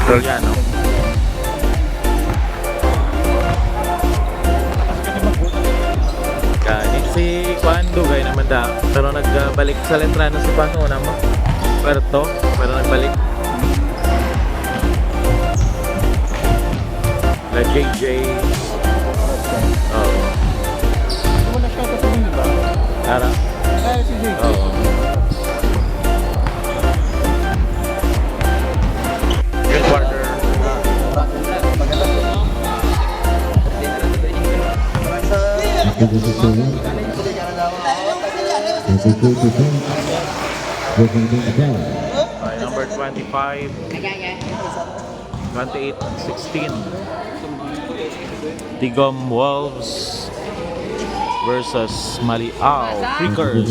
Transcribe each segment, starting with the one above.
Trollano. Kanit si Kwando gaya naman da. Pero nagbalik sa Lentrano si Pano naman. Puerto, pero nagbalik. La JJ. Oo. Wala siya kasabihin, di ba? Tara. Si JJ. Oo. Yung quarter. Okay, number 25. 28-16. Tigom Wolves versus Maliao Freakers.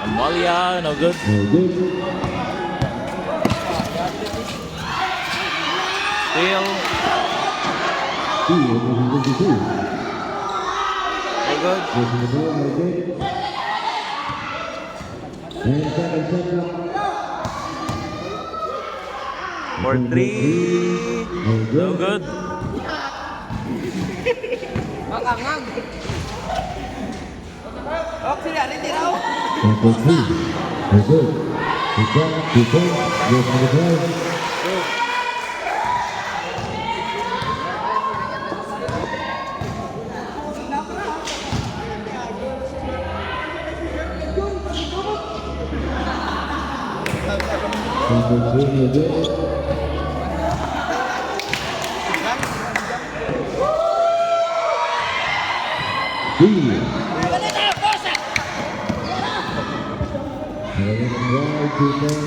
Amalia, no good. Still. No good. For 3. No good. Makangag. Oh, sila rin din ako.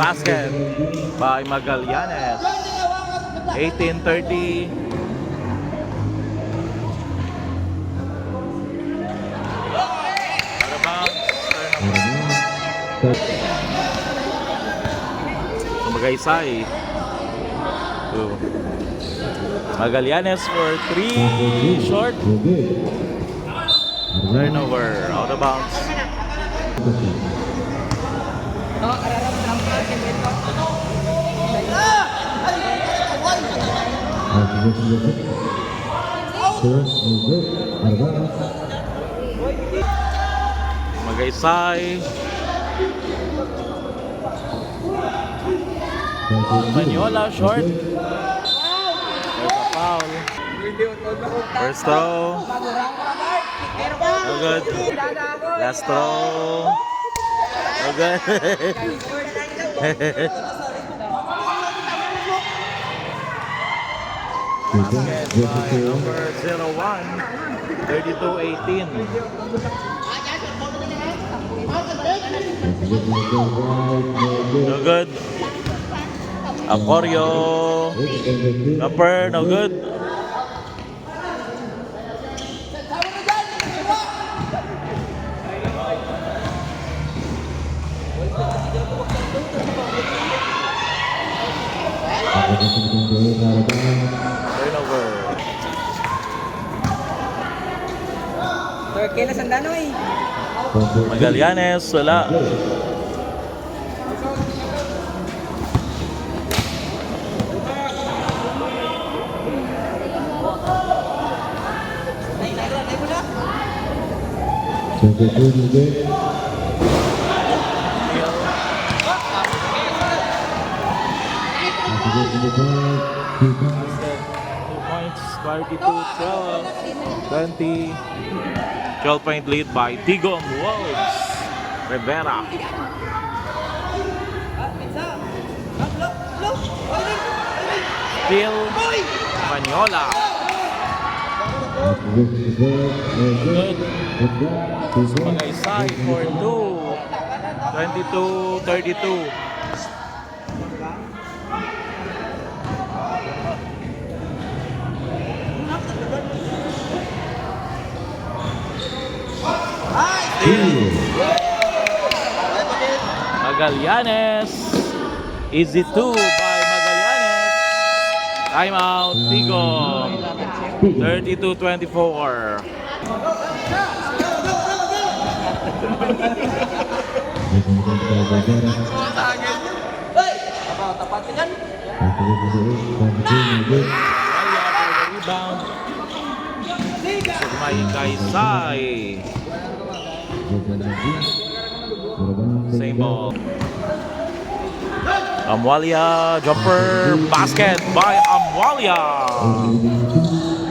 Basket by Magallanes. 18-30. Out of bounds. Magaysay. So, Magallanes for 3. Short. Turnover. Out of bounds. Magaysay. Maniola short. There's a foul. First throw. No good. Last throw. No good. Basket by number 01. 32-18. No good. Acorio. Upper, no good. Turnover. Kailan sandano eh. Magallanes, wala. Two points, 42-12. 20. 12-point lead by Tigom Wolves. Rivera. Still Maniola. Good. Magaysay for 2. 22-32. Magallanes. Easy 2 by Magallanes. Timeout, Tigom. 32-24. Hey! Tapat yan. Walia for the rebound. Sugmay Kaysay. Same ball. Amwalia jumper basket by Amwalia.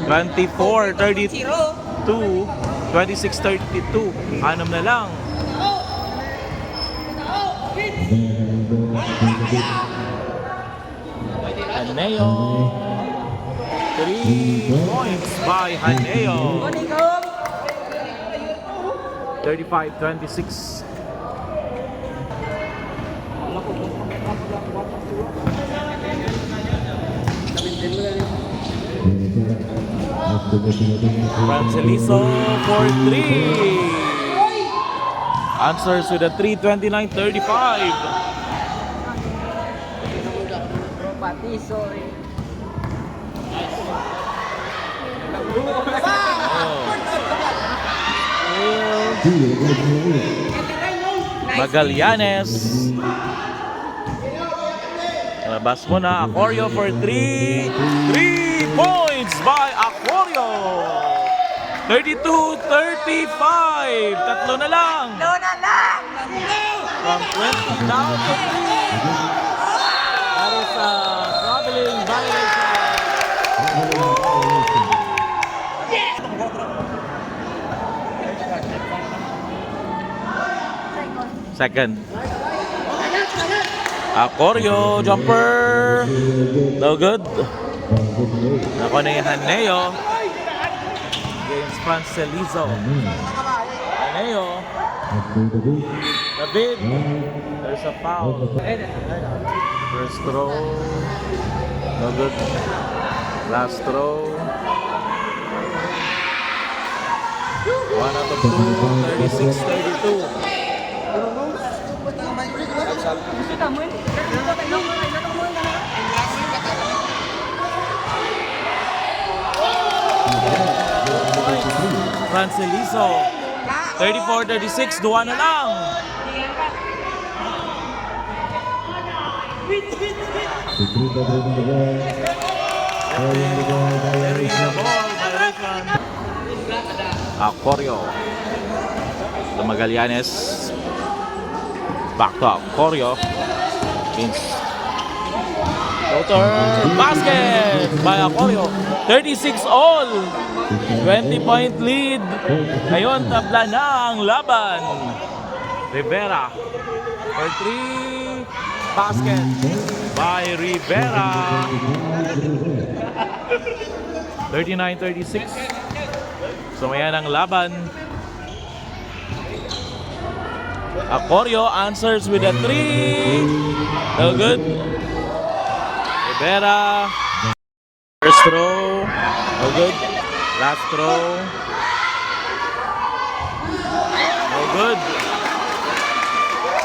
24-32, 26-32. Anam na lang. Haneo. 3 points by Haneo. 35-26. Franceliso for 3. Answers with a 3:29:35. Sorry. Magallanes. Labas mo na. Acorio for 3. 3 points by Acorio. 32-35. Tatlo na lang. From 20 down to 3. That is a traveling violation. Second. Acorio jumper. No good. Ako na yung Haneo. Against Francelizo. Haneo. David. There's a foul. First throw. No good. Last throw. 1 out of 2. 36-32. Francelizo 34-36, duwa na lang. Acorio the Magallanes. Back to Acorio. Floater basket by Acorio. 36 all. 20-point lead. Ngayon tabla na ang laban. Rivera for 3. Basket by Rivera. 39-36. Sumayan ang laban. Acorio answers with a 3. No good. Rivera. First throw. No good. Last throw. No good.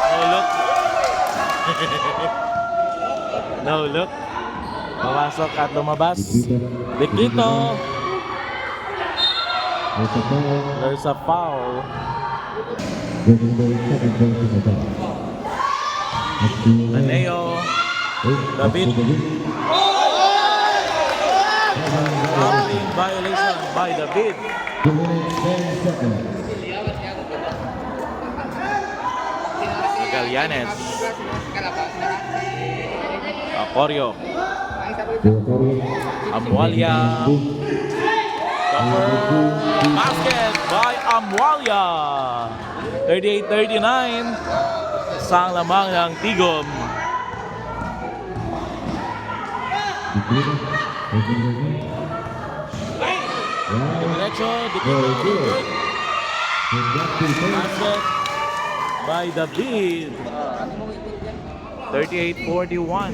No look. No look. Pumasok at lumabas. Dikito. There's a foul. Haneo. David. Fouling violation by David. Magallanes. Acorio. Amwalia. Basket by Amwalia. 38-39. Sang lamang ng Tigom. Diretso, basket by David. 38-41.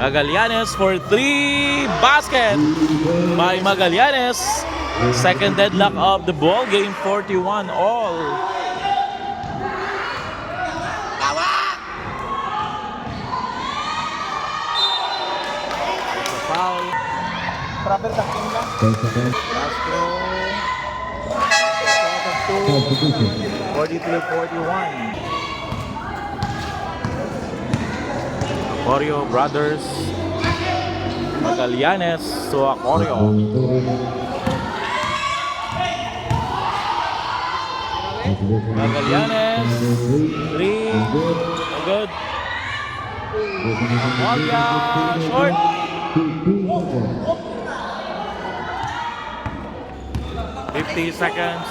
Magallanes for 3. Basket by Magallanes. Second deadlock of the ball game. 41 all. Foul. Last throw. 43-41. Acorio Brothers. Magallanes to Acorio. Magallanes. 3. Good. Amalia. Short. 50 seconds.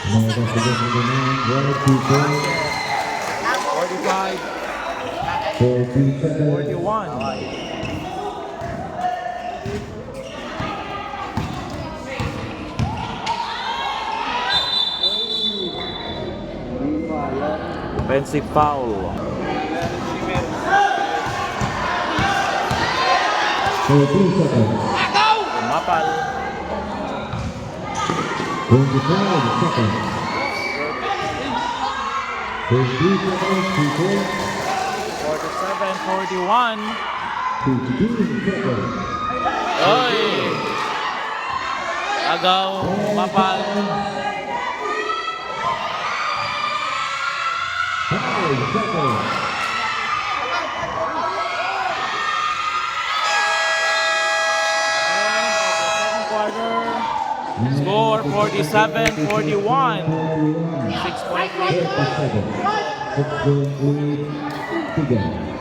45. 41. Offensive foul. Mapal. 47-41. Oy! Agaw, Mapal. Score 47-41. 6.3.